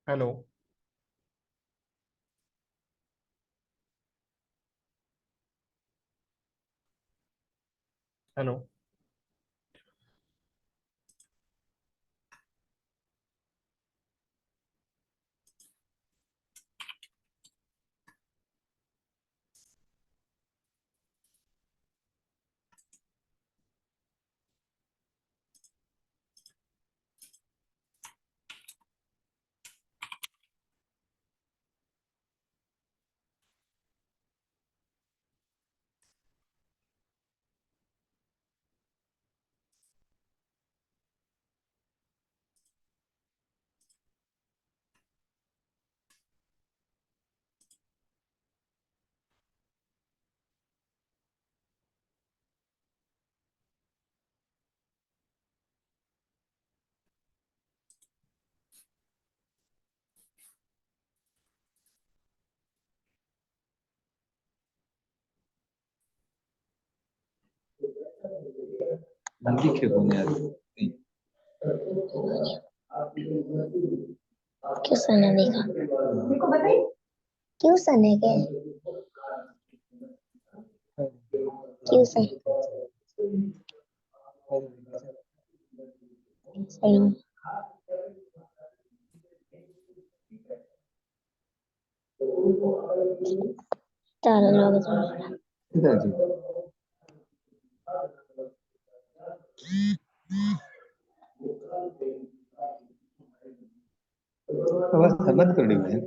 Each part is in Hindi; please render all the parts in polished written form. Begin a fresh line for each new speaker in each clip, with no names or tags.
हेलो। हेलो।
हिंदी क्यों बोलने आती?
क्यों सने देखा क्यों सने के क्यों सने सही तारा लोग
किधर जी? आवाज बंद कर दी मैंने।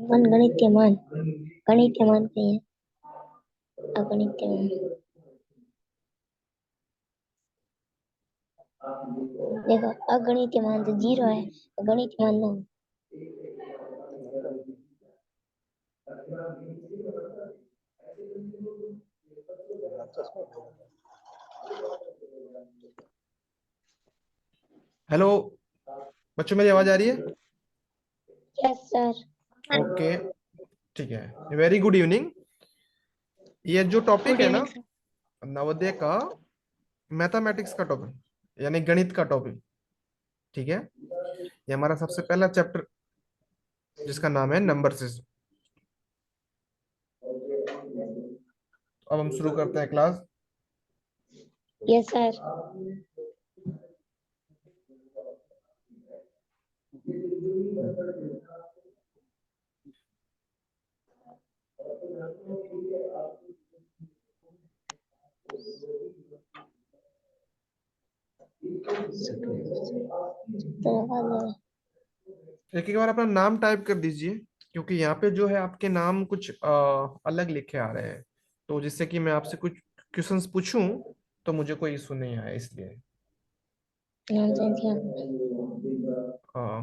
मन गणित मान कही है अगणित मान देखो अगणित मान तो जीरो है गणित मान नो
हेलो बच्चों, मेरी आवाज आ रही है?
यस सर
ओके, ठीक है। Very good evening. ये जो टॉपिक
गुड
है ना,
इवनिंग सर
नवोदय का मैथमेटिक्स का टॉपिक यानी गणित का टॉपिक, ठीक है। ये हमारा सबसे पहला चैप्टर जिसका नाम है नंबर सिस्टम। अब हम शुरू करते हैं क्लास।
यस सर धन्यवाद
एक एक बार अपना नाम टाइप कर दीजिए, क्योंकि यहाँ पे जो है आपके नाम कुछ अलग लिखे आ रहे हैं, तो जिससे कि मैं आपसे कुछ क्वेश्चंस पूछूं तो मुझे कोई इशू नहीं आया, इसलिए
नाम संख्या
अ,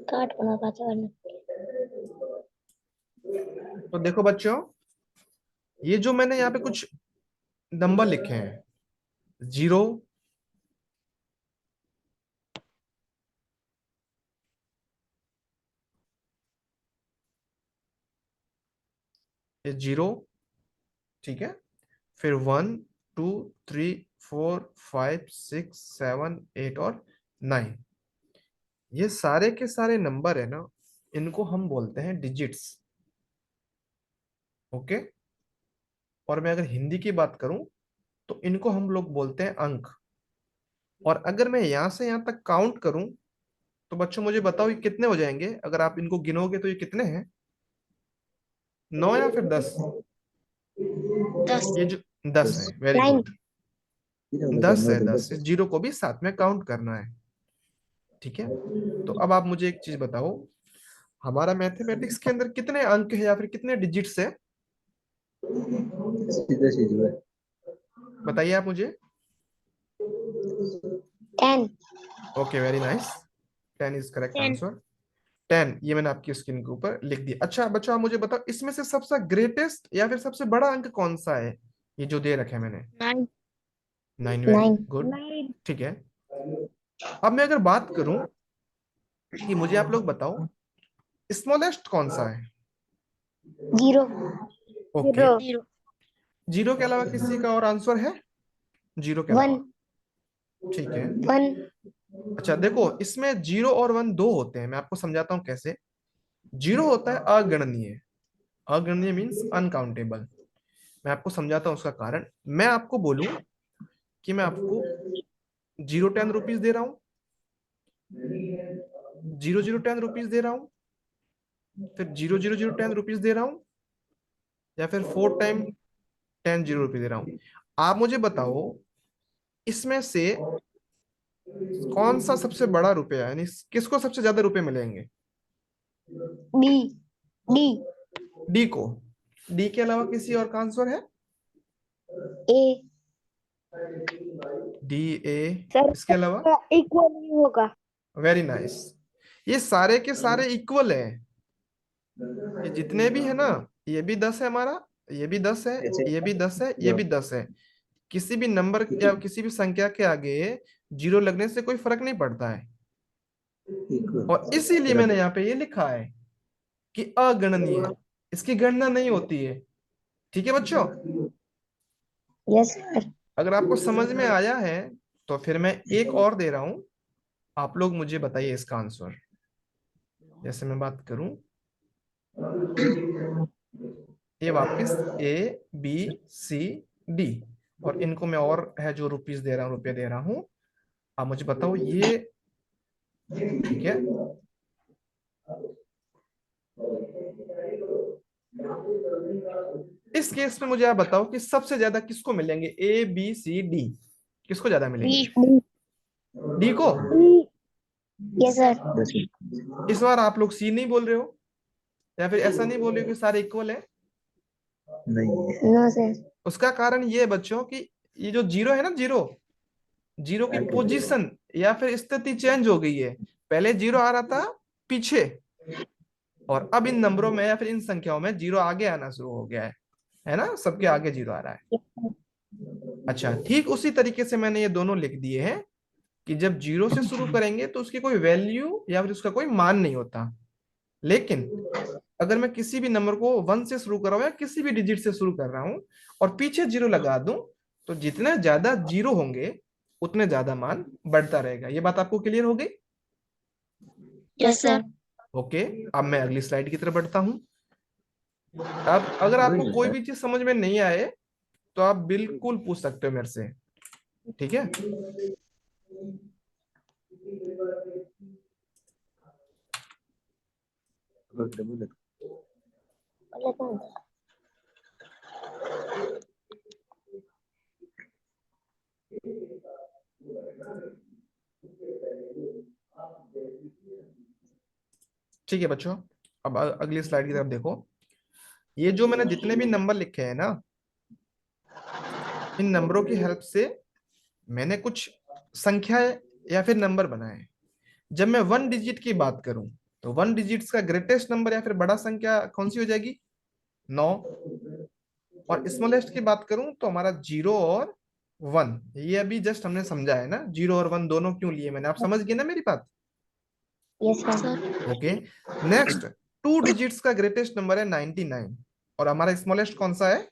काट बना पाचा
तो देखो बच्चों, ये जो मैंने यहाँ पे कुछ नंबर लिखे हैं, 0, ये 0, ठीक है, फिर 1 2 3 4 5 6 7 8 और 9, ये सारे के सारे नंबर है ना, इनको हम बोलते हैं डिजिट्स। ओके। और मैं अगर हिंदी की बात करूं तो इनको हम लोग बोलते हैं अंक। और अगर मैं यहां से यहां तक काउंट करूं तो बच्चों मुझे बताओ ये कितने हो जाएंगे, अगर आप इनको गिनोगे तो ये कितने हैं? 9 या फिर 10?
10।
ये जो 10 है,
दस।
वेरी
9।
गुड।
कितने हो गए सर?
10
नौ
है,
तो
10,
दस
इस
है।
जीरो को भी साथ में काउंट करना है। ठीक है। तो अब आप मुझे एक चीज बताओ, हमारा मैथमेटिक्स के अंदर कितने अंक है या फिर कितने डिजिट्स है?
सीधा सी जो है।
बताइए आप मुझे।
10।
Okay, very nice. 10 is correct
10।
Answer. 10, ये मैंने आपकी स्क्रीन के ऊपर लिख दिया। अच्छा बच्चों, आप मुझे बताओ इसमें से सबसे ग्रेटेस्ट या फिर सबसे बड़ा अंक कौन सा है, ये जो दे रखे हैं मैंने?
9।
9, वेरी
9।
गुड। ठीक है। अब मैं अगर बात करूं कि मुझे आप लोग बताओ स्मॉलेस्ट कौन सा है?
0।
ओके।
0।
जीरो के अलावा किसी का और आंसर है? जीरो के
1।
अलावा? ठीक है।
1।
अच्छा देखो, इसमें 0 और 1 दो होते हैं, मैं आपको समझाता हूं कैसे। जीरो होता है अगणनीय। अगणनीय मीन्स अनकाउंटेबल। मैं आपको समझाता हूं उसका कारण। मैं आपको बोलूं कि मैं आपको 0 10 रुपीज दे रहा हूं, 0 0 10 रुपीज दे रहा हूं, फिर 0 0 0 10 रुपीज दे रहा हूं, या फिर 4 टाइम 10 0 रुपये दे रहा हूं। आप मुझे बताओ इसमें से कौन सा सबसे बड़ा रुपया, यानी किसको सबसे ज्यादा रुपए मिलेंगे?
डी। डी।
डी को। डी के अलावा किसी और का आंसर है?
ए।
डी, ए,
सर
इसके अलावा?
इक्वल नहीं होगा।
Very nice. ये सारे के सारे इक्वल है, ये जितने भी है ना, ये भी 10 है हमारा, ये भी 10 है,
कैसे?
ये भी 10 है, ये
जो
भी 10 है। किसी भी नंबर या किसी भी संख्या के आगे जीरो लगने से कोई फर्क नहीं पड़ता है। और इसीलिए मैंने
बराबर।
यहाँ पे ये लिखा है कि अगणनीय है, इसकी गणना नहीं होती है। ठीक है बच्चों।
Yes sir.
अगर आपको समझ में आया है तो फिर मैं एक और दे रहा हूं, आप लोग मुझे बताइए इसका आंसर। जैसे मैं बात करूं, ये वापस ए, बी, सी, डी, और इनको मैं और है जो रुपीस दे रहा हूं, रुपये दे रहा हूं। आप मुझे बताओ ये, ठीक है, इस केस में मुझे आप बताओ कि सबसे ज्यादा किसको मिलेंगे, ए बी सी डी, किसको ज्यादा
डी।
मिलेंगे? डी को।
Yes sir.
दस।
इस बार आप लोग सी नहीं बोल रहे हो, या फिर ऐसा नहीं बोल रहे हो कि सारे इक्वल है?
नहीं।
No sir.
उसका कारण ये है बच्चों कि ये जो जीरो है ना, जीरो, जीरो की पोजीशन या फिर स्थिति चेंज हो गई है। पहले जीरो आ रहा था पीछे, और अब इन नंबरों में या फिर इन संख्याओं में जीरो आगे आना शुरू हो गया है ना, सबके आगे जीरो आ रहा है। अच्छा, ठीक उसी तरीके से मैंने ये दोनों लिख दिए हैं कि जब जीरो से शुरू करेंगे तो उसकी कोई वैल्यू या फिर उसका कोई मान नहीं होता। लेकिन अगर मैं किसी भी नंबर को 1 से शुरू कर रहा हूं या किसी भी डिजिट से शुरू कर रहा हूं और पीछे जीरो लगा दूं, तो जितने ज्यादा जीरो होंगे उतने ज्यादा मान बढ़ता रहेगा। ये बात आपको क्लियर हो गई?
Yes sir.
ओके। अब मैं अगली स्लाइड की तरफ बढ़ता हूं। अब अगर आपको
वही
कोई
है
भी चीज समझ में नहीं आए तो आप बिल्कुल पूछ सकते हो मेरे से। ठीक है।
सर। डबल।
ठीक है बच्चों, अब अगली स्लाइड की तरफ देखो। ये जो मैंने जितने भी नंबर लिखे हैं ना, इन नंबरों की हेल्प से मैंने कुछ संख्याएं या फिर नंबर बनाए। जब मैं 1 डिजिट की बात करूं तो 1 डिजिट्स का ग्रेटेस्ट नंबर या फिर बड़ा संख्या कौन सी हो जाएगी? 9। और स्मॉलेस्ट की बात करूं तो हमारा 0 और 1, ये अभी जस्ट हमने समझा है ना, 0 और 1 दोनों क्यों लिए मैंने, आप समझ गए ना मेरी बात?
Yes sir.
Okay. Next, 2 digits का ग्रेटेस्ट नंबर है 99। और हमारा स्मॉलेस्ट कौन सा है?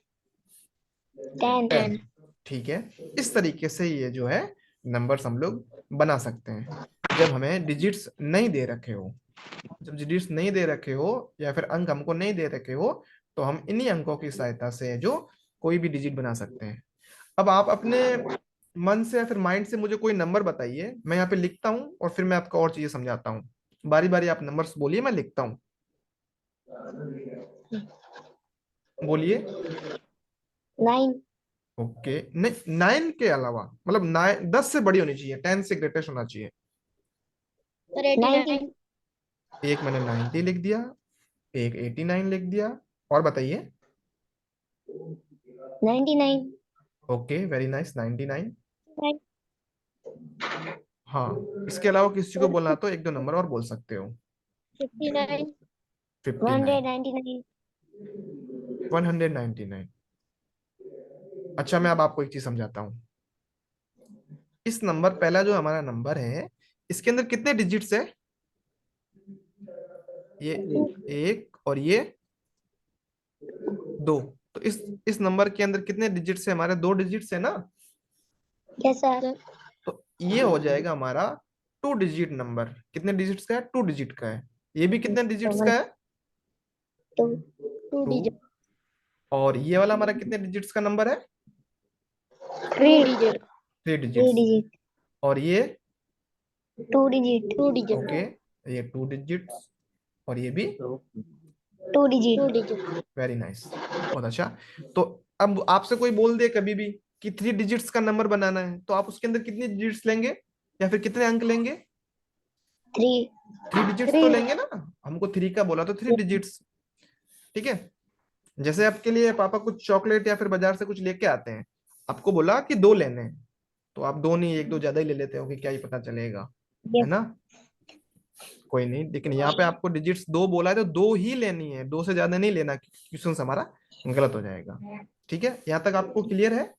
10।
10। ठीक है, इस तरीके से ये जो है नंबर्स हम लोग बना सकते हैं जब हमें डिजिट्स नहीं दे रखे हो। जब डिजिट्स नहीं दे रखे हो या फिर अंक हमको नहीं दे रखे हो, तो हम इन्हीं अंकों की सहायता से जो कोई भी डिजिट बना सकते हैं। अब आप अपने मन से या फिर माइंड से मुझे कोई नंबर बताइए, मैं यहाँ पे लिखता हूँ और फिर मैं आपको और चीजें समझाता हूँ। बारी बारी आप नंबर्स बोलिए, मैं लिखता हूँ। बोलिए।
9।
ओके, नहीं 9 के अलावा, मतलब 9, 10 से बड़ी होनी चाहिए, 10 से ग्रेटेस्ट होना चाहिए।
90।
एक मैंने 90 लिख दिया, एक 89 लिख दिया, और बताइए।
99।
Okay, very nice, 99। हाँ, इसके अलावा किसी को बोलना तो एक दो नंबर और बोल सकते हो।
59।
59।
199।
199। अच्छा, मैं अब आपको एक चीज समझाता हूँ। इस नंबर, पहला जो हमारा नंबर है, इसके अंदर कितने डिजिट्स है? ये एक और ये दो। तो इस नंबर के अंदर कितने डिजिट्स है? हमारे दो डिजिट्स है ना।
Yes sir.
तो ये हो जाएगा हमारा 2 डिजिट नंबर। कितने डिजिट्स का है? 2 डिजिट का है। ये भी कितने डिजिट्स का है?
2। 2
2।
डिजिट।
और ये वाला हमारा कितने डिजिट्स का नंबर है?
3 डिजिट।
3
3
डिजिट्स।
डिजिट।
और ये
2 डिजिट। 2 डिजिट।
ओके, ये 2 डिजिट्स। और ये भी
2 डिजिट। 2 डिजिट।
वेरी नाइस, बहुत अच्छा। तो अब आपसे कोई बोल दे कभी भी कि 3 डिजिट्स का नंबर बनाना है, तो आप उसके अंदर कितनी डिजिट्स लेंगे या फिर कितने अंक लेंगे?
3।
3 डिजिट्स तो
3।
लेंगे ना। हमको 3 का बोला तो 3 डिजिट्स। ठीक है। जैसे आपके लिए पापा कुछ चॉकलेट या फिर बाजार से कुछ लेके आते हैं, आपको बोला कि 2 लेने हैं, तो आप 2 नहीं, एक दो ज्यादा ही ले लेते हो कि क्या ही पता चलेगा, है
यस।
ना। कोई नहीं, लेकिन यहाँ पे आपको डिजिट्स 2 बोला है तो 2 ही लेनी है, 2 से ज्यादा नहीं लेना, क्वेश्चन हमारा गलत हो जाएगा। ठीक है, यहाँ तक आपको क्लियर है?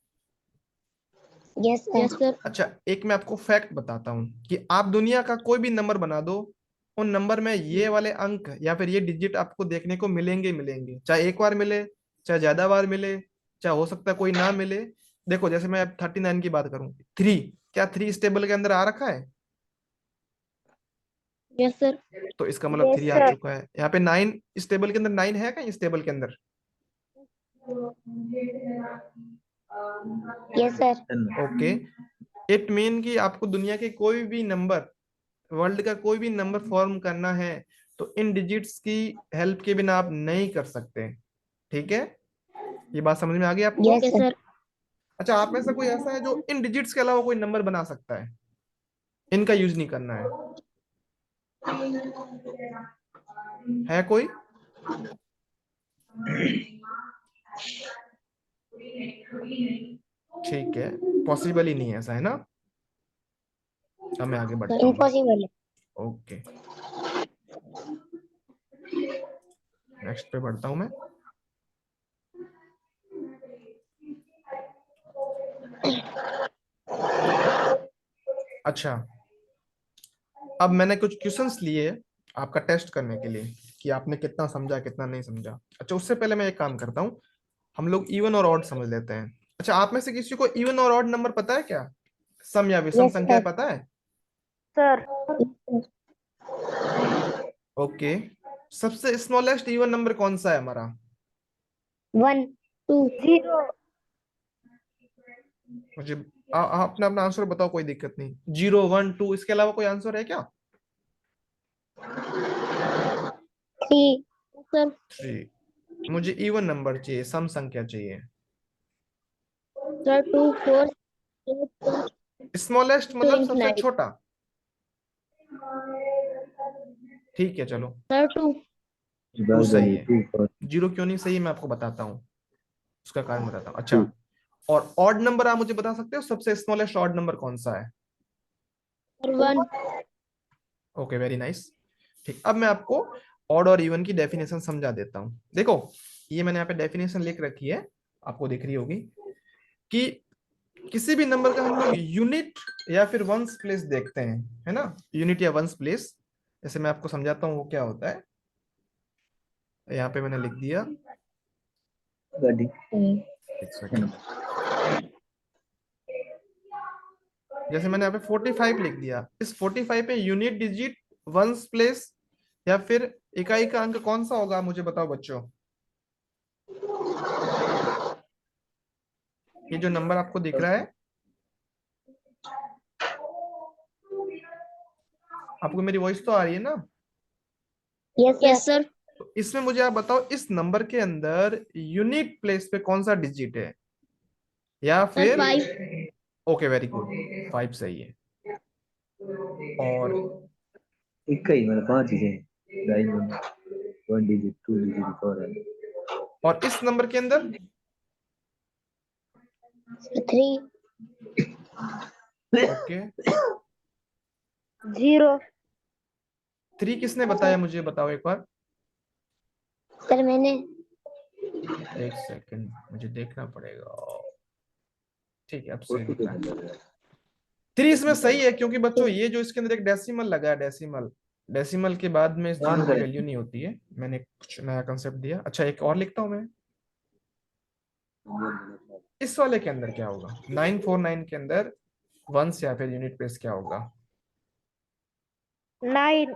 Yes sir.
अच्छा, एक मैं आपको फैक्ट बताता हूँ कि आप दुनिया का कोई भी नंबर बना दो, उन नंबर में ये वाले अंक या फिर ये डिजिट आपको देखने को मिलेंगे ही मिलेंगे, चाहे एक बार मिले, चाहे ज्यादा बार मिले, चाहे हो सकता है कोई ना मिले। देखो, जैसे मैं अब 39 की बात करूं, 3, क्या 3 इस टेबल के अंदर आ रखा है?
Yes sir.
तो इसका मतलब
यस
3 आ
सर।
चुका है। यहाँ पे 9 इस टेबल के अंदर, 9 है कहीं इस टेबल के अंदर?
Yes sir.
10।
Okay, it mean कि आपको दुनिया के कोई भी नंबर, वर्ल्ड का कोई भी नंबर फॉर्म करना है, तो इन डिजिट्स की हेल्प के बिना आप नहीं कर सकते। ठीक है, ये बात समझ में आ गई आपको?
Yes sir.
अच्छा, आप में से कोई ऐसा है जो इन डिजिट्स के अलावा कोई नंबर बना सकता है? इनका यूज नहीं करना है कोई? ठीक है, पॉसिबल ही नहीं है ऐसा, है ना। अब मैं आगे बढ़ता हूँ।
इम्पॉसिबल है।
ओके, नेक्स्ट पे बढ़ता हूँ मैं। अच्छा, अब मैंने कुछ क्वेश्चंस लिए आपका टेस्ट करने के लिए कि आपने कितना समझा कितना नहीं समझा। अच्छा, उससे पहले मैं एक काम करता हूँ, हम लोग इवन और ऑड समझ लेते हैं। अच्छा, आप में से किसी को इवन और ऑड नंबर पता है क्या? सम या विषम
यस
संख्या
सर।
पता है?
सर।
ओके, सबसे स्मॉलेस्ट इवन नंबर कौन सा है हमारा?
1 2 0।
मुझे अपना अपना आंसर बताओ, कोई दिक्कत नहीं। 0 1 2, इसके अलावा कोई आंसर है क्या?
3। सर।
3। मुझे इवन नंबर चाहिए, सम संख्या चाहिए।
सर 2 4
स्मॉलेस्ट मतलब सबसे
29।
छोटा। ठीक है, चलो,
सर 2।
2
बार
सही
बोलिए
है।
2 4
जीरो क्यों नहीं सही, मैं आपको बताता हूँ, उसका कारण बताता हूँ।
2।
अच्छा, और ऑड नंबर आप मुझे बता सकते हो, सबसे स्मॉलेस्ट ऑड नंबर कौन सा है?
सर 1।
Okay, very nice. ठीक, अब मैं आपको ऑड और इवन की डेफिनेशन समझा देता हूँ। देखो, ये मैंने यहाँ पे डेफिनेशन लिख रखी है, आपको दिख रही होगी, कि किसी भी नंबर का हम लोग यूनिट या फिर वंस प्लेस देखते हैं, है ना। यूनिट या वंस प्लेस, जैसे मैं आपको समझाता हूँ वो क्या होता है। यहाँ पे मैंने लिख दिया
गाड़ी।
एक सेकंड। जैसे मैंने यहाँ पे 45 लिख दिया, इस 45 पे यूनिट डिजिट, वंस प्लेस या फिर इकाई का अंक कौन सा होगा, मुझे बताओ बच्चों। ये जो नंबर आपको दिख रहा है, आपको मेरी वॉइस तो आ रही है ना?
Yes sir.
तो इसमें मुझे आप बताओ, इस नंबर के अंदर यूनिट प्लेस पे कौन सा डिजिट है, या
सर
फिर
5।
ओके वेरी गुड, 5 सही है। और
एक ही मतलब 5 चीजें, डायमंड 1 डिजिट 2 डिजिट और है।
और इस नंबर के अंदर
3।
ओके,
0।
3 किसने बताया, मुझे बताओ एक बार।
सर मैंने।
एक सेकंड, मुझे देखना पड़ेगा। ठीक है, अब सही
फोटो
दिख
पे
रहा है।
नंबर है।
3 इसमें सही है, क्योंकि बच्चों ये जो इसके अंदर एक डेसिमल लगा है, डेसिमल, डेसिमल के बाद में इस
ध्यान
जीरो की
करें।
वैल्यू नहीं होती है। मैंने कुछ नया कंसेप्ट दिया। अच्छा, एक और लिखता हूं मैं। इस वाले के अंदर क्या होगा, 949 के अंदर वंस या फिर यूनिट प्लेस क्या होगा।
9।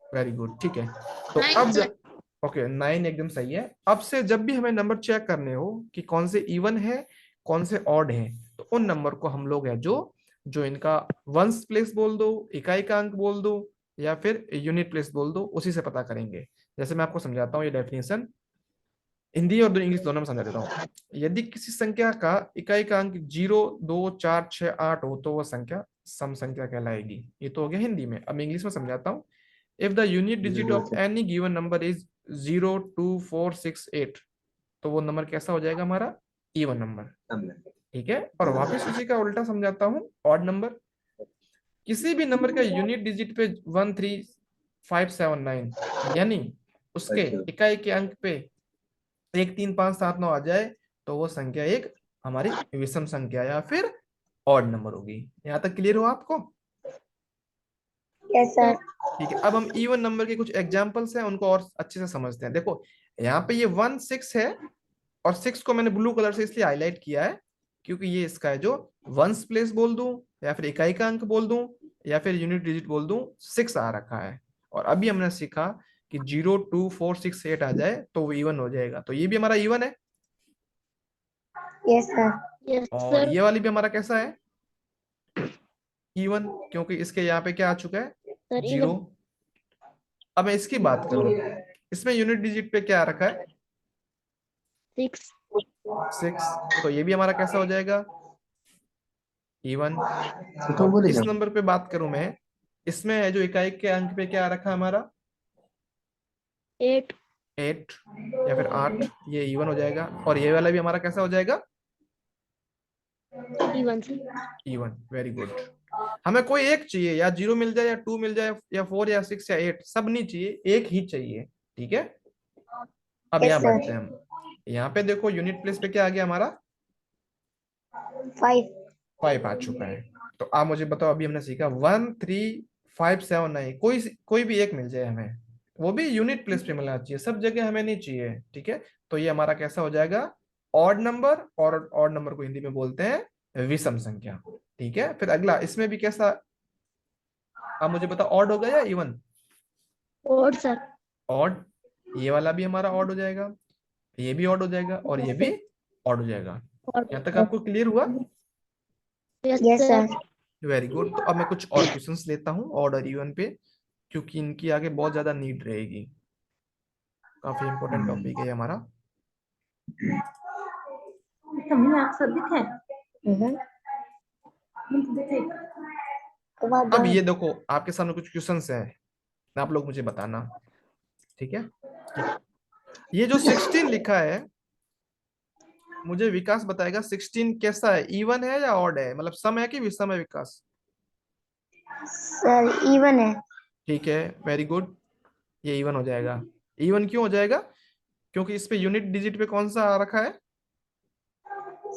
वेरी गुड, ठीक है। तो
9
अब
सर।
ओके, 9 एकदम सही है। अब से जब भी हमें नंबर चेक करने हो कि कौन से इवन है, कौन से ऑड है, तो उन नंबर को हम लोग है जो जो इनका वंस प्लेस बोल दो, इकाई का अंक बोल दो, या फिर यूनिट प्लेस बोल दो, उसी से पता करेंगे। जैसे मैं आपको समझाता हूँ ये डेफिनेशन, हिंदी और इंग्लिश दोनों में समझा देता हूँ। यदि किसी संख्या का इकाई का अंक 0, 2, 4, 6, 8 हो तो वह संख्या सम संख्या कहलाएगी। ये तो हो गया हिंदी में। अब इंग्लिश में समझाता हूँ। If the unit digit of any given number is 0, 2, 4, 6, 8, तो वो नंबर कैसा हो जाएगा हमारा, इवन नंबर। ठीक है, और वापस उसी का उल्टा समझाता हूँ, ऑड नंबर। किसी भी नंबर का यूनिट डिजिट पे 1, 3, 5, 7, 9, यानी उसके इकाई के अंक पे 1, 3, 5, 7, 9 आ जाए, तो वो संख्या एक हमारी विषम संख्या या फिर ऑड नंबर होगी। यहां तक क्लियर हो आपको?
Yes sir.
ठीक है, अब हम इवन नंबर के कुछ एग्जांपल्स हैं, उनको और अच्छे से समझते हैं। देखो, यहाँ पे ये 1, 6 है, और 6 को मैंने ब्लू कलर से इसलिए हाईलाइट किया है क्योंकि ये इसका है जो वंस प्लेस बोल दूं, या फिर इकाई का अंक बोल दूं, या फिर यूनिट डिजिट बोल दूं, 6 आ रखा है। और अभी हमने सीखा कि 0, 2, 4, 6, 8 आ जाए तो वो इवन हो जाएगा, तो ये भी हमारा इवन है।
Yes sir. यस
और
सर।
ये वाली भी हमारा कैसा है, इवन, क्योंकि इसके यहाँ पे क्या आ चुका है,
सर
0।
इवन।
अब मैं इसकी बात करूं, इसमें यूनिट डिजिट पे क्या आ रखा है,
6।
6, तो ये भी हमारा कैसा हो जाएगा, इवन।
तो
और
बोले
इस
जाओ।
नंबर पे बात करूं मैं, इसमें है जो इकाई के अंक पे क्या आ रखा है हमारा,
8।
8 या फिर 8, ये इवन हो जाएगा। और ये वाला भी हमारा कैसा हो जाएगा,
even sir.
Even. Very good. हमें कोई एक चाहिए, या 0 मिल जाए, या 2 मिल जाए, या 4 या 6 या 8, सब नहीं चाहिए, एक ही चाहिए। ठीक है, अब
यस
यहाँ बढ़ते
सर।
हैं हम। यहाँ पे देखो, यूनिट प्लेस पे क्या आ गया हमारा,
5।
5 आ चुका है। तो आप मुझे बताओ, अभी हमने सीखा 1, 3, 5, 7, 9, कोई कोई भी एक मिल जाए हमें, वो भी यूनिट प्लेस पे मिलना चाहिए, सब जगह हमें नहीं चाहिए। ठीक है, तो ये हमारा कैसा हो जाएगा, ऑड नंबर। और ऑड नंबर को हिंदी में बोलते हैं विषम संख्या। ठीक है, फिर अगला, इसमें भी कैसा, आप मुझे बताओ, ऑड होगा या इवन,
और सर।
ऑड। ये वाला भी हमारा ऑड हो जाएगा, ये भी ऑड हो जाएगा, और ये भी ऑड हो जाएगा। यहाँ तक आपको क्लियर हुआ?
Yes sir.
Very good. तो अब मैं कुछ और क्वेश्चंस लेता हूँ ऑड और इवन पे, क्योंकि इनकी आगे बहुत ज्यादा नीड रहेगी। काफी इंपॉर्टेंट टॉपिक है ये हमारा। अब ये देखो, आपके सामने कुछ क्वेश्चंस हैं, आप लोग मुझे बताना। ठीक है, ये जो 16 लिखा है, मुझे विकास बताएगा 16 कैसा है, इवन है या ऑड है, मतलब सम है कि विषम है, विकास?
सर इवन है।
ठीक है, वेरी गुड, ये इवन हो जाएगा। इवन क्यों हो जाएगा, क्योंकि इस पे यूनिट डिजिट पे कौन सा आ रखा है,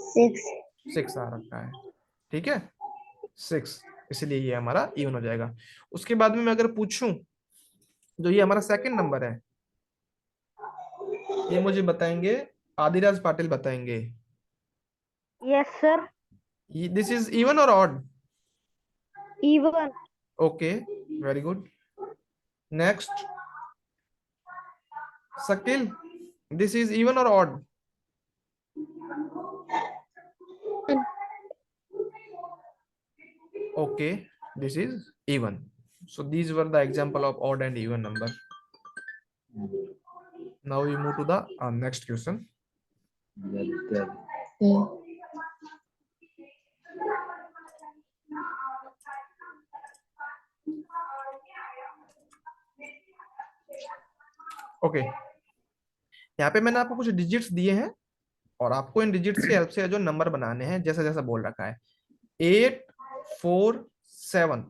6।
6 आ रखा है। ठीक है, 6, इसलिए ये हमारा इवन हो जाएगा। उसके बाद में मैं अगर पूछूं, जो ये हमारा सेकंड नंबर है, ये मुझे बताएंगे आदिराज पाटिल बताएंगे।
Yes, sir.
This is even और odd?
Even.
Okay, very good. Next, Shakeel, this is even और odd? Okay, this is even. So these were the example of odd and even number. Now we move to the next question. Okay, यहाँ पे मैंने आपको कुछ डिजिट्स दिए हैं और आपको इन डिजिट्स की हेल्प से जो नंबर बनाने हैं जैसा जैसा बोल रखा है। 8, 4, 7।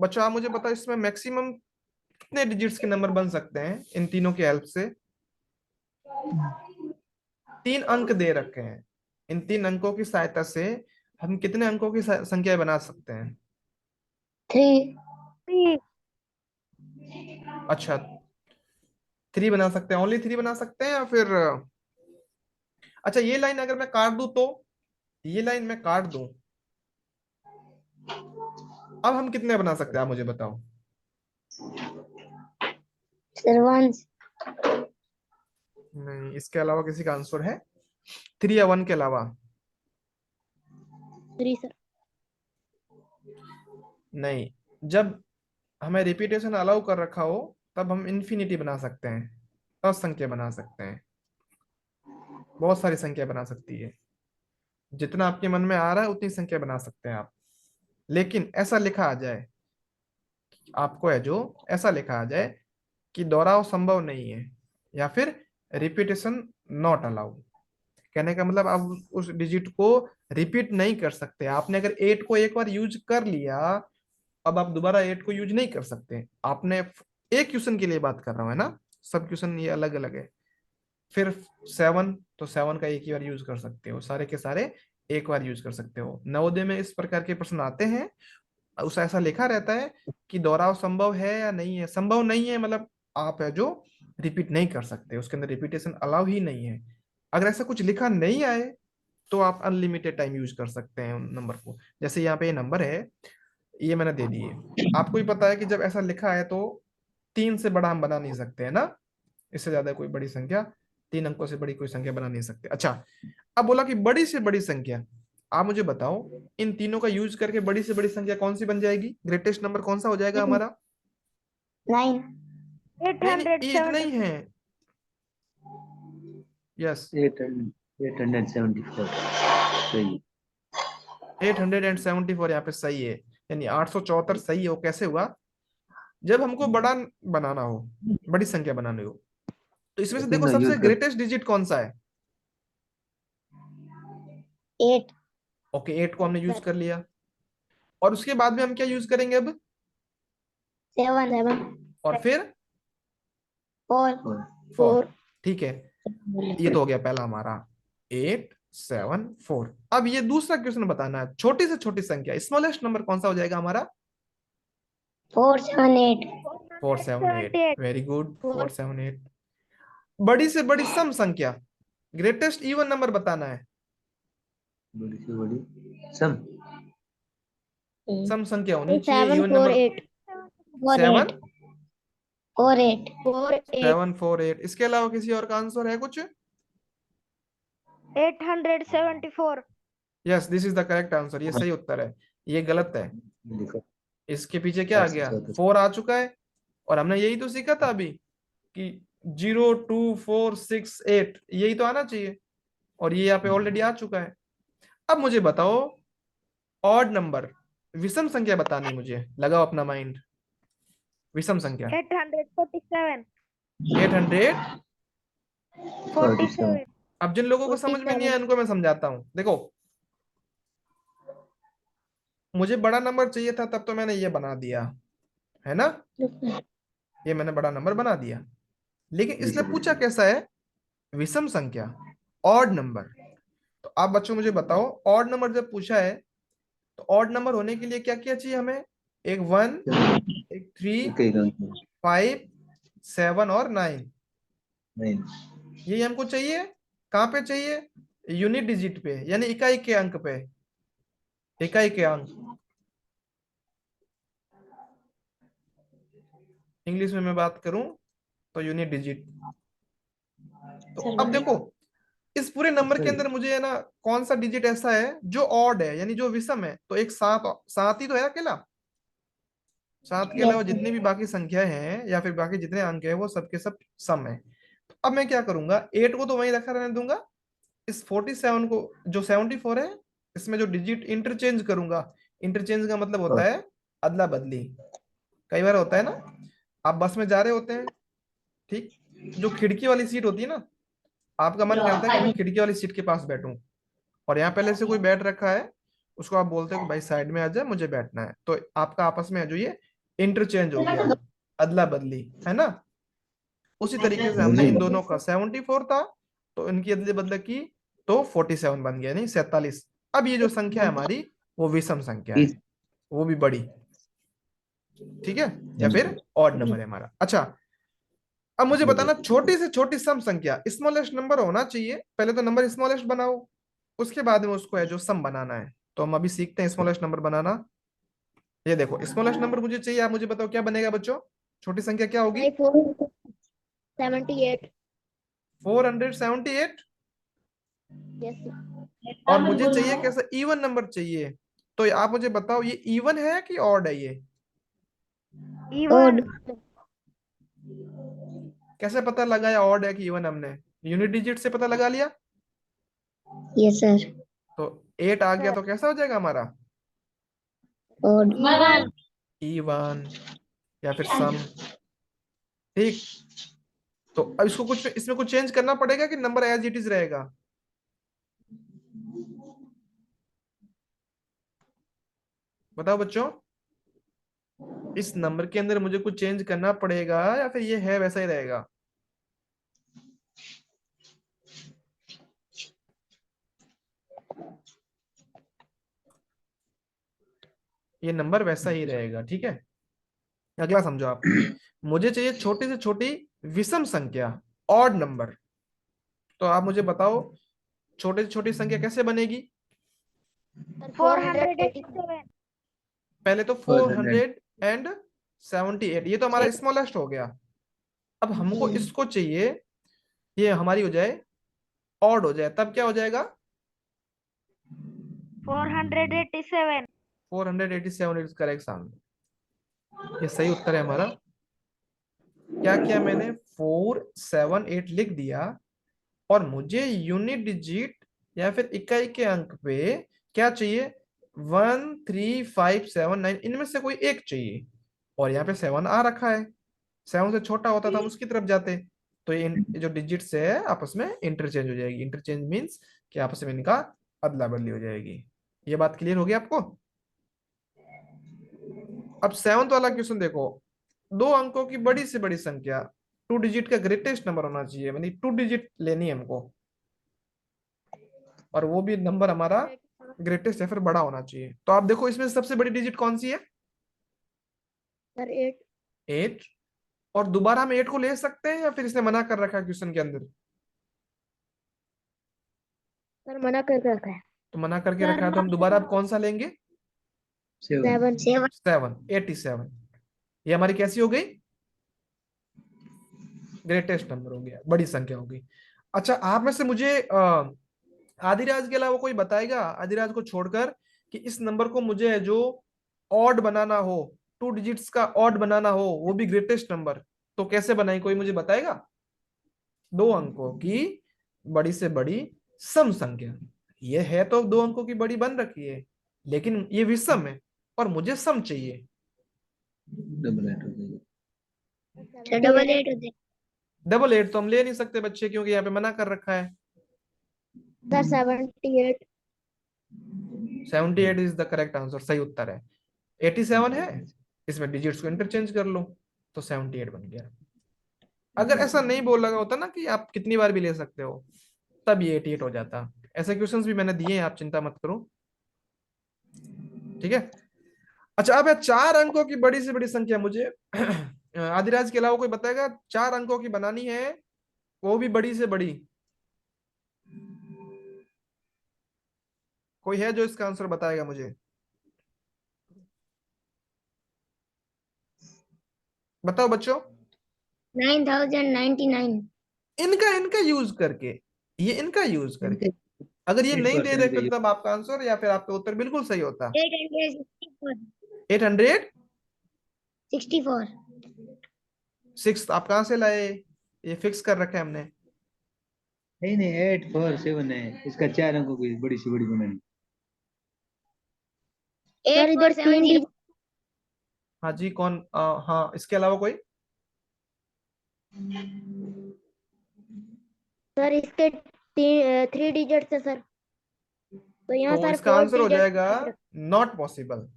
बच्चों आप मुझे बताओ इसमें मैक्सिमम कितने डिजिट्स के नंबर बन सकते हैं इन तीनों की हेल्प से? 3 अंक दे रखे हैं। इन 3 अंकों की सहायता से हम कितने अंकों की संख्या बना सकते हैं?
3।
3.
अच्छा, 3 बना सकते हैं, ओनली 3 बना सकते हैं या फिर अच्छा ये लाइन अगर मैं काट दूं तो? ये लाइन मैं काट दूं, अब हम कितने बना सकते हैं आप मुझे बताओ?
सर्वांश।
नहीं, इसके अलावा किसी का आंसर है? 3 या 1 के अलावा?
3 सर।
नहीं, जब हमें रिपीटेशन अलाउ कर रखा हो तब हम इन्फिनिटी बना सकते हैं, असंख्य बना सकते हैं, बहुत सारी संख्या बना सकती है। जितना आपके मन में आ रहा है उतनी संख्या बना सकते हैं आप। लेकिन ऐसा लिखा आ जाए, आपको है जो ऐसा लिखा आ जाए कि दोहराव संभव नहीं है या फिर रिपीटेशन नॉट अलाउ। कहने का मतलब आप उस डिजिट को रिपीट नहीं कर सकते। आपने अगर 8 को एक बार यूज कर लिया, अब आप दोबारा 8 को यूज नहीं कर सकते। आपने एक क्वेश्चन के लिए बात कर रहा हूं, है ना, सब क्वेश्चन ये अलग अलग है। फिर 7, तो 7 का एक ही बार यूज कर सकते हो, सारे के सारे एक बार यूज कर सकते हो। नवोदय में इस प्रकार के प्रश्न आते हैं, उस ऐसा लिखा रहता है कि दोहराव संभव है या नहीं है। संभव नहीं है मतलब आप है जो रिपीट नहीं कर सकते, उसके अंदर रिपीटेशन अलाउ ही नहीं है। अगर ऐसा कुछ लिखा नहीं आए तो आप अनलिमिटेड टाइम यूज कर सकते हैं उन नंबर को। जैसे यहाँ पे ये नंबर है, ये मैंने दे दिए। आपको ही पता है कि जब ऐसा लिखा है तो 3 से बड़ा हम बना नहीं सकते, है ना, इससे ज्यादा कोई बड़ी संख्या, 3 अंकों से बड़ी कोई संख्या बना नहीं सकते। अच्छा, अब बोला कि बड़ी से बड़ी संख्या, आप मुझे बताओ इन तीनों का यूज करके बड़ी से बड़ी संख्या कौन सी बन जाएगी? ग्रेटेस्ट नंबर कौन सा हो जाएगा हमारा?
9।
नहीं नहीं, ये इतना ही
870.
है। यस,
874 सही।
874 यहाँ पे सही है, यानी 874 सही है। वो कैसे हुआ? जब हमको बड़ा बनाना हो, बड़ी संख्या बनानी हो, तो इसमें से देखो
तीनों
सबसे
यूज कर।
ग्रेटेस्ट डिजिट कौन सा है?
8।
ओके, 8 को हमने यूज कर लिया, और उसके बाद में हम क्या यूज करेंगे अब?
7।
और फिर
4।
4। ठीक है, ये तो हो गया पहला हमारा 874। अब ये दूसरा क्वेश्चन बताना है, छोटी से छोटी संख्या, स्मॉलेस्ट नंबर कौन सा हो जाएगा हमारा?
478।
478,
478.
Very good, 478। बड़ी से बड़ी सम संख्या, ग्रेटेस्ट इवन नंबर बताना है।
बड़ी से बड़ी सम।
सम संख्या होनी चाहिए, इवन नंबर।
748।
7
48।
748। इसके अलावा किसी और का आंसर है कुछ?
874.
Yes, this is the correct answer, ये सही उत्तर है। ये गलत है,
लिखा
इसके पीछे क्या आ गया?
874।
4 आ चुका है, और हमने यही तो सीखा था अभी कि 0, 2, 4, 6, 8 यही तो आना चाहिए, और ये यहाँ पे ऑलरेडी आ चुका है। अब मुझे बताओ ऑड नंबर, विषम संख्या बतानी है मुझे, लगाओ अपना माइंड। विषम संख्या
847.
847। अब जिन लोगों को समझ में नहीं आया उनको मैं समझाता हूँ। देखो, मुझे बड़ा नंबर चाहिए था तब तो मैंने ये बना दिया, है ना, ये मैंने बड़ा नंबर बना दिया। लेकिन इसने पूछा कैसा है? विषम संख्या, ऑड नंबर। तो आप बच्चों मुझे बताओ, ऑड नंबर जब पूछा है तो ऑड नंबर होने के लिए क्या क्या चाहिए हमें? एक 1, एक 3, 5, 7 और 9,
नहीं।
यही हमको चाहिए। कहाँ पे चाहिए? यूनिट डिजिट पे, यानी इकाई के अंक पे, इकाई के अंक। इंग्लिश में मैं बात करूं तो यूनिट डिजिट। तो
सर
अब
बताइए।
देखो इस पूरे नंबर के
सही।
अंदर मुझे है ना कौन सा डिजिट ऐसा है जो ऑड है, यानी जो विषम है। तो एक सात, सात ही तो है अकेला। सात के
यस
अलावा
सर।
जितनी भी बाकी संख्या हैं या फिर बाकी जितने अंक है वो सबके सब सम है। तो अब मैं क्या करूंगा, एट को तो वहीं रखा रहने दूंगा, इस 47 को, जो 74 है, इसमें जो डिजिट इंटरचेंज करूंगा। इंटरचेंज का मतलब होता
हाँ।
है अदला बदली। कई बार होता है ना, आप बस में जा रहे होते हैं, ठीक, जो खिड़की वाली सीट होती है ना, आपका मन करता है कि मैं खिड़की वाली सीट के पास बैठूं, और यहाँ पहले से कोई बैठ रखा है, उसको आप बोलते हो कि भाई साइड में आ जाए मुझे बैठना है, तो आपका आपस में जो ये इंटरचेंज हो गया, अदला बदली, है ना। उसी तरीके से हमने
मुझे
इन दोनों का 74 था, तो इनकी अदले बदले की, तो 47 बन गया, नहीं 47। अब ये जो संख्या है हमारी वो विषम संख्या है,
इस
वो भी बड़ी, ठीक है, या फिर ऑड नंबर है हमारा। अच्छा, अब मुझे बताना छोटी से छोटी सम संख्या, स्मॉलेस्ट नंबर होना चाहिए। पहले तो नंबर स्मॉलेस्ट बनाओ, उसके बाद में उसको है जो सम बनाना है। तो हम अभी सीखते हैं स्मॉलेस्ट नंबर बनाना। ये देखो स्मॉलेस्ट नंबर मुझे चाहिए, आप मुझे बताओ क्या बनेगा बच्चों, छोटी संख्या क्या होगी?
478।
478।
यस
और मुझे चाहिए कैसा, इवन नंबर चाहिए। तो आप मुझे बताओ ये इवन है कि ऑड है ये?
इवन।
कैसे पता लगाया ऑड है कि इवन? हमने यूनिट डिजिट से पता लगा लिया।
Yes sir.
तो 8 आ गया तो कैसा हो जाएगा हमारा?
और
इवन।
इवन या फिर सम, ठीक। तो अब इसको कुछ, इसमें कुछ चेंज करना पड़ेगा कि नंबर एज इट इज रहेगा? बताओ बच्चों, इस नंबर के अंदर मुझे कुछ चेंज करना पड़ेगा या फिर ये है वैसा ही रहेगा? ये नंबर वैसा ही रहेगा, ठीक है। अगला समझो आप, मुझे चाहिए छोटी से छोटी विषम संख्या, ऑड नंबर। तो आप मुझे बताओ छोटी से छोटी संख्या कैसे बनेगी?
487।
पहले तो
400।
478, ये तो हमारा स्मॉलेस्ट हो गया। अब हमको इसको चाहिए ये हमारी हो जाए ऑड हो जाए, तब क्या हो जाएगा?
487।
487 इज करेक्ट आंसर, ये सही उत्तर है हमारा। क्या किया मैंने, 478 लिख दिया, और मुझे यूनिट डिजिट या फिर इकाई के अंक पे क्या चाहिए, 13579, इनमें से कोई एक चाहिए। और यहाँ पे 7 आ रखा है, 7 से छोटा होता था हम उसकी तरफ जाते। तो ये जो डिजिट्स है आपस में इंटरचेंज हो जाएगी। इंटरचेंज मीन्स कि आपस में इनका अदला बदली हो जाएगी। ये बात क्लियर होगी आपको? अब सेवंथ वाला क्वेश्चन देखो, दो अंकों की बड़ी से बड़ी संख्या, टू डिजिट का ग्रेटेस्ट नंबर होना चाहिए, यानी टू डिजिट लेनी है हमको, और वो भी नंबर हमारा ग्रेटेस्ट या फिर बड़ा होना चाहिए। तो आप देखो इसमें सबसे बड़ी डिजिट कौन सी है?
सर 8।
8। और दोबारा हम 8 को ले सकते हैं या फिर इसने मना कर रखा है क्वेश्चन के अंदर?
सर मना कर रखा है।
तो मना करके
सर
रखा है तो हम दोबारा अब कौन सा लेंगे?
7।
7।
7, 87। ये हमारी कैसी हो गई, ग्रेटेस्ट नंबर हो गया, बड़ी संख्या हो गई। अच्छा, आप में से मुझे आदिराज के अलावा कोई बताएगा, आदिराज को छोड़कर, कि इस नंबर को मुझे जो ऑड बनाना हो, टू डिजिट्स का ऑड बनाना हो, वो भी ग्रेटेस्ट नंबर, तो कैसे बनाई, कोई मुझे बताएगा? दो अंकों की बड़ी से बड़ी सम संख्या, ये है तो दो अंकों की बड़ी बन रखी है, लेकिन ये विषम है और मुझे सम चाहिए।
डबल 8 हो जाएगा।
तो डबल 8 हो जाएगा।
डबल 8 तो हम ले नहीं सकते बच्चे, क्योंकि यहाँ पे मना कर रखा है।
Sir 78।
78 is the correct answer, सही उत्तर है। 87 है, इसमें डिजिट्स को इंटरचेंज कर लो, तो 78 बन गया। अगर ऐसा नहीं बोला होता ना कि आप कितनी बार भी ले सकते हो, तब ये 88 हो जाता। ऐसे क्वेश्चंस भी मैंने दिए हैं, आप चिंता मत करो, ठीक है। अच्छा, अब है चार अंकों की बड़ी से बड़ी संख्या मुझे आदिराज के अलावा कोई बताएगा, चार अंकों की बनानी है, वो भी बड़ी से बड़ी। कोई है जो इसका आंसर बताएगा मुझे? बताओ बच्चों।
9099।
इनका इनका यूज करके, ये इनका यूज
इनके
करके, अगर ये नहीं दे
8% का
देते तब आपका आंसर या फिर आपका उत्तर बिल्कुल सही होता।
864।
800
64।
सिक्स आप कहाँ से लाए? ये फिक्स कर रखा है हमने।
नहीं नहीं 847 है, इसका 4 अंकों की बड़ी से बड़ी बनानी।
सर इधर 3 डिजिट।
हाँ जी, कौन हाँ, इसके अलावा कोई?
सर इसके 3 डिजिट है सर, तो यहाँ
तो
सर
इसका
4
आंसर हो जाएगा
डिजिट।
Not possible.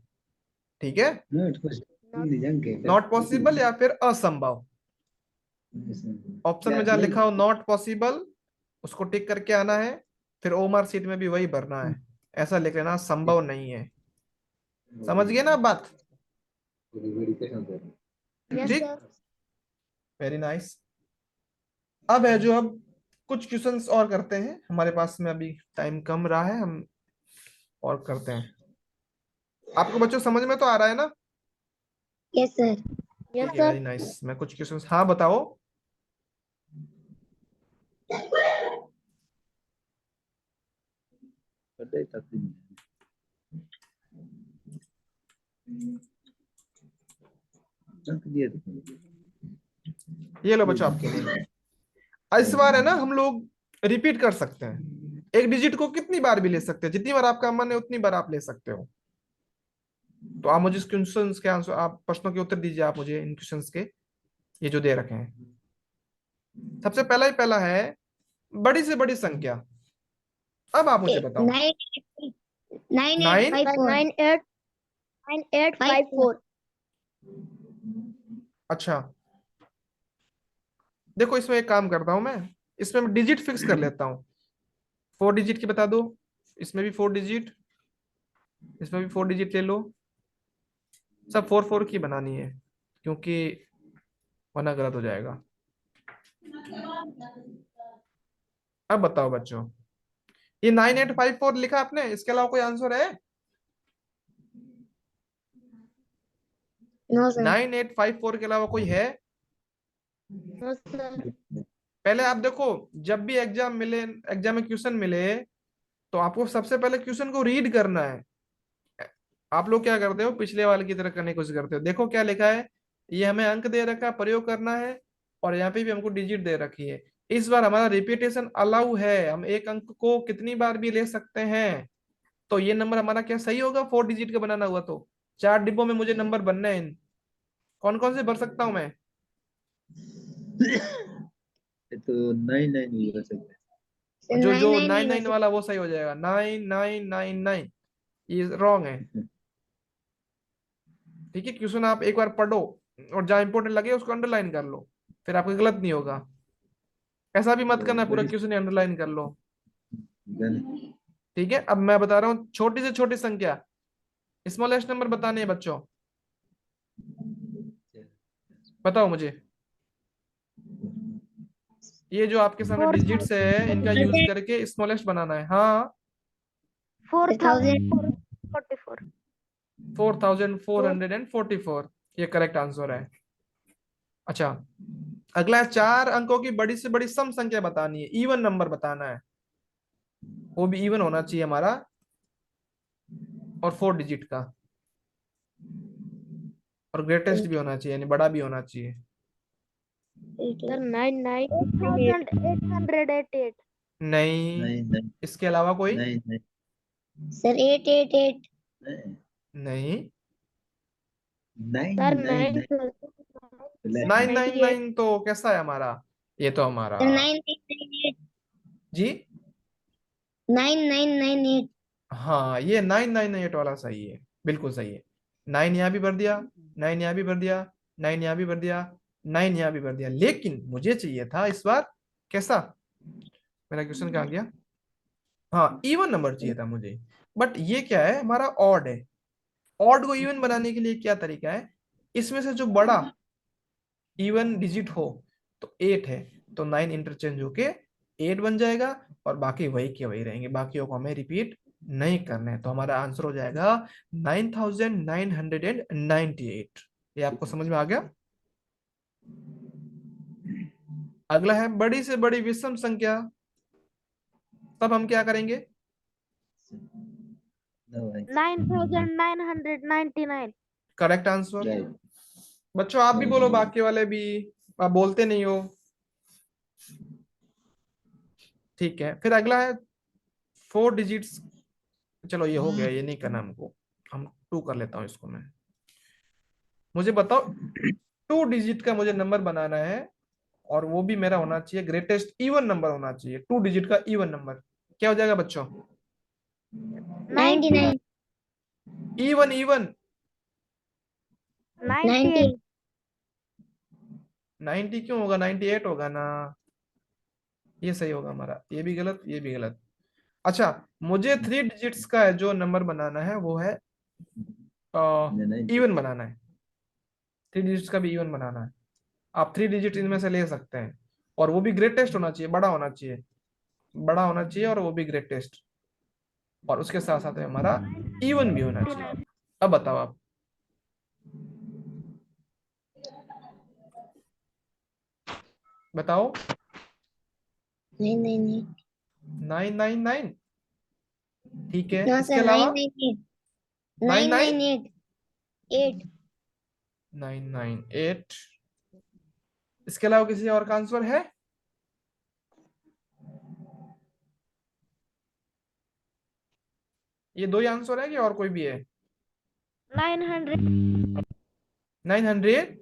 ठीक है,
नॉट पॉसिबल अंक है
नॉट पॉसिबल या फिर असंभव। ऑप्शन में जहां लिखा हो नॉट पॉसिबल उसको टिक करके आना है, फिर ओमआर सीट में भी वही भरना है, ऐसा लिख लेना संभव नहीं है। समझ गए ना आप बात?
यस
ठीक,
सर।
Very nice. अब है जो, अब कुछ क्वेश्चंस और करते हैं, हमारे पास में अभी टाइम कम रहा है, हम और करते हैं। आपको बच्चों समझ में तो आ रहा है ना?
Yes sir.
यस
ठीक है,
सर।
Very nice. मैं कुछ क्वेश्चंस, हाँ बताओ।
अंक दिया था।
ये लो बच्चों आपके लिए। इस बार है ना, हम लोग रिपीट कर सकते हैं, एक डिजिट को कितनी बार भी ले सकते हैं, जितनी बार आपका मन है उतनी बार आप ले सकते हो। तो आप मुझे इस क्वेश्चंस के आंसर, आप प्रश्नों के उत्तर दीजिए आप मुझे इन क्वेश्चंस के, ये जो दे रखे हैं। सबसे पहला ही पहला है, बड़ी से बड़ी संख्या। अब आप मुझे बताओ। 9,
9854।
9854।
अच्छा, देखो इसमें एक काम करता हूं मैं, इसमें मैं डिजिट फिक्स कर लेता हूँ। 4 डिजिट की बता दो, इसमें भी 4 डिजिट, इसमें भी 4 डिजिट ले लो। सब 4 4 की बनानी है, क्योंकि वरना गलत हो जाएगा। अब बताओ बच्चों, ये 9854 लिखा आपने, इसके अलावा कोई आंसर है?
No sir.
9854 के अलावा कोई है?
No sir.
पहले आप देखो, जब भी एग्जाम मिले, एग्जाम में क्वेश्चन मिले, तो आपको सबसे पहले क्वेश्चन को रीड करना है। आप लोग क्या करते हो, पिछले वाले की तरह करने की कोशिश करते हो। देखो क्या लिखा है, ये हमें अंक दे रखा है, प्रयोग करना है, और यहाँ पे भी हमको डिजिट दे रखी है। इस बार हमारा रिपीटेशन अलाउ है, हम एक अंक को कितनी बार भी ले सकते हैं। तो ये नंबर हमारा क्या सही होगा? 4 डिजिट का बनाना हुआ तो 4 डिब्बों में मुझे नंबर बनने हैं। कौन कौन से भर सकता हूं मैं?
तो 9 9 नहीं हो सकता।
और जो जो
99
नाइन
नहीं हो
नाइन वाला वो सही हो जाएगा, 9999, ये रॉन्ग है। ठीक है, क्वेश्चन आप एक बार पढ़ो, और जहां इंपॉर्टेंट लगे उसको अंडरलाइन कर लो, फिर आपको गलत नहीं होगा। ऐसा भी मत
तो
करना पूरा
बड़ी
क्वेश्चन अंडरलाइन कर लो।
गन
ठीक है, अब मैं बता रहा हूँ छोटी से छोटी संख्या, स्मॉलेस्ट नंबर बताने हैं बच्चों। बताओ मुझे, ये जो आपके सामने डिजिट्स है इनका यूज
सकता।
करके स्मॉलेस्ट बनाना है। हाँ,
1000।
44।
4444, ये करेक्ट आंसर है। अच्छा, अगला है 4 अंकों की बड़ी से बड़ी सम संख्या बतानी है, इवन नंबर बताना है, वो भी इवन होना चाहिए हमारा, और 4 डिजिट का, और ग्रेटेस्ट भी होना चाहिए, यानी बड़ा भी होना चाहिए।
सर 9888।
नहीं,
9 9
इसके अलावा कोई?
9 9
सर 888।
नहीं,
सर
9
9।
9 9
98।
9 तो कैसा है हमारा? ये तो हमारा,
सर 9998।
जी
9998।
हाँ, ये 998 वाला सही है, बिल्कुल सही है। 9 यहाँ भी भर दिया, 9 यहाँ भी भर दिया, 9 यहाँ भी भर दिया, 9 यहाँ भी भर दिया, लेकिन मुझे चाहिए था इस बार कैसा, मेरा क्वेश्चन कहाँ गया? हाँ, इवन नंबर चाहिए था मुझे। बट ये क्या है, हमारा ऑड है। ऑड को इवन बनाने के लिए क्या तरीका है, इसमें से जो बड़ा इवन डिजिट हो, तो 8 है, तो 9 इंटरचेंज होके 8 बन जाएगा, और बाकी वही के वही रहेंगे, बाकियों को हमें रिपीट नहीं करने हैं, तो हमारा आंसर हो जाएगा 9998। ये आपको समझ में आ गया। अगला है बड़ी से बड़ी विषम संख्या, तब हम क्या करेंगे?
9999।
Correct answer.
राइट।
बच्चों आप भी बोलो, बाकी वाले भी, आप बोलते नहीं हो। ठीक है, फिर अगला है 4 डिजिट्स। चलो ये हो गया, ये नहीं करना हमको, हम 2 कर लेता हूँ इसको मैं। मुझे बताओ 2 डिजिट का मुझे नंबर बनाना है, और वो भी मेरा होना चाहिए ग्रेटेस्ट इवन नंबर होना चाहिए, 2 डिजिट का इवन नंबर। क्या हो जाएगा बच्चों?
90।
99।
Even even
98।
90 क्यों होगा? 98 होगा ना, ये सही होगा हमारा। ये भी गलत, ये भी गलत। अच्छा, मुझे 3 डिजिट्स का जो नंबर बनाना है वो है इवन बनाना है। 3 डिजिट्स का भी इवन बनाना है। आप 3 डिजिट इनमें से ले सकते हैं, और वो भी ग्रेटेस्ट होना चाहिए, बड़ा होना चाहिए, बड़ा होना चाहिए, और वो भी ग्रेटेस्ट, और उसके साथ साथ में हमारा इवन भी होना चाहिए। अब बताओ आप। बताओ।
नहीं नहीं नहीं।
999। ठीक है,
नो
इसके
सर,
अलावा
998।
Nine nine
998। 8।
998। इसके अलावा किसी और का आंसर है? ये 2 ही आंसर है कि और कोई भी है?
998।
998।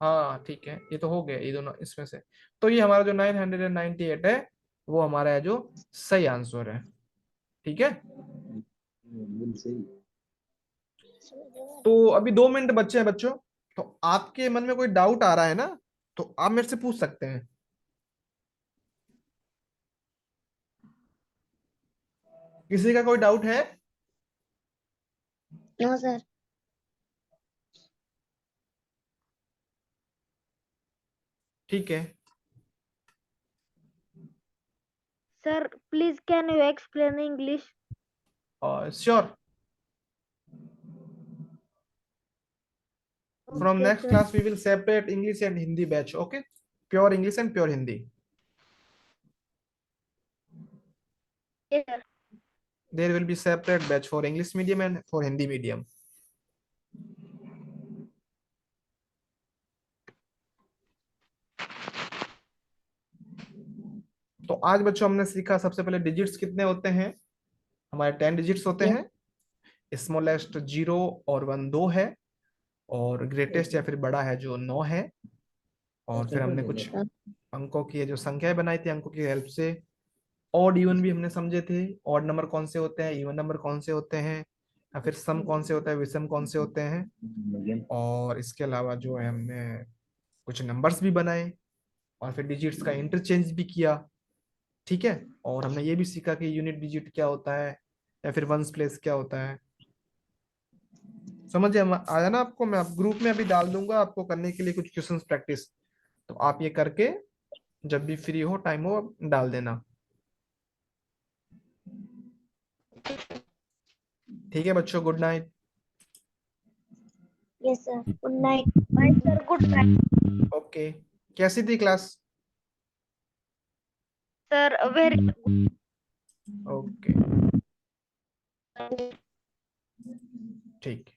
हाँ ठीक है, ये तो हो गया, ये दोनों इसमें से। तो ये हमारा जो 998 है, वो हमारा है जो सही आंसर है। ठीक है,
बिल्कुल सही।
तो अभी 2 मिनट बचे हैं बच्चों। तो आपके मन में कोई डाउट आ रहा है ना, तो आप मेरे से पूछ सकते हैं। किसी का कोई डाउट है?
No sir.
ठीक है।
Sir, please can you explain English?
Sure. From
Okay,
next
sir.
Class we will separate English and Hindi batch, okay? Pure English and pure Hindi.
Yes, sir.
There will be separate batch for English medium and for Hindi medium. तो आज बच्चों हमने सीखा, सबसे पहले डिजिट्स कितने होते हैं। हमारे 10 डिजिट्स होते
यस।
हैं। स्मॉलेस्ट 0 और 1 2 है, और ग्रेटेस्ट या फिर बड़ा है जो 9 है। और फिर हमने कुछ अंकों की जो संख्याएं बनाई थी अंकों की हेल्प से। ऑड इवन भी हमने समझे थे, ऑड नंबर कौन से होते हैं, इवन नंबर कौन से होते हैं, या फिर सम कौन से होता है, विषम कौन से होते हैं। और इसके अलावा जो है हमने कुछ नंबर्स भी बनाए, और फिर डिजिट्स का इंटरचेंज भी किया। ठीक है, और हमने ये भी सीखा कि यूनिट डिजिट क्या होता है, या फिर वंस प्लेस क्या होता है। समझ आया ना आपको? मैं आप ग्रुप में अभी डाल दूंगा आपको करने के लिए कुछ क्वेश्चंस प्रैक्टिस, तो आप ये करके जब भी फ्री हो, टाइम हो, डाल देना। ठीक है बच्चों, good night.
Yes sir, good night.
Bye, sir. Good night.
Okay, कैसी थी क्लास?
Sir, very
ओके, ठीक।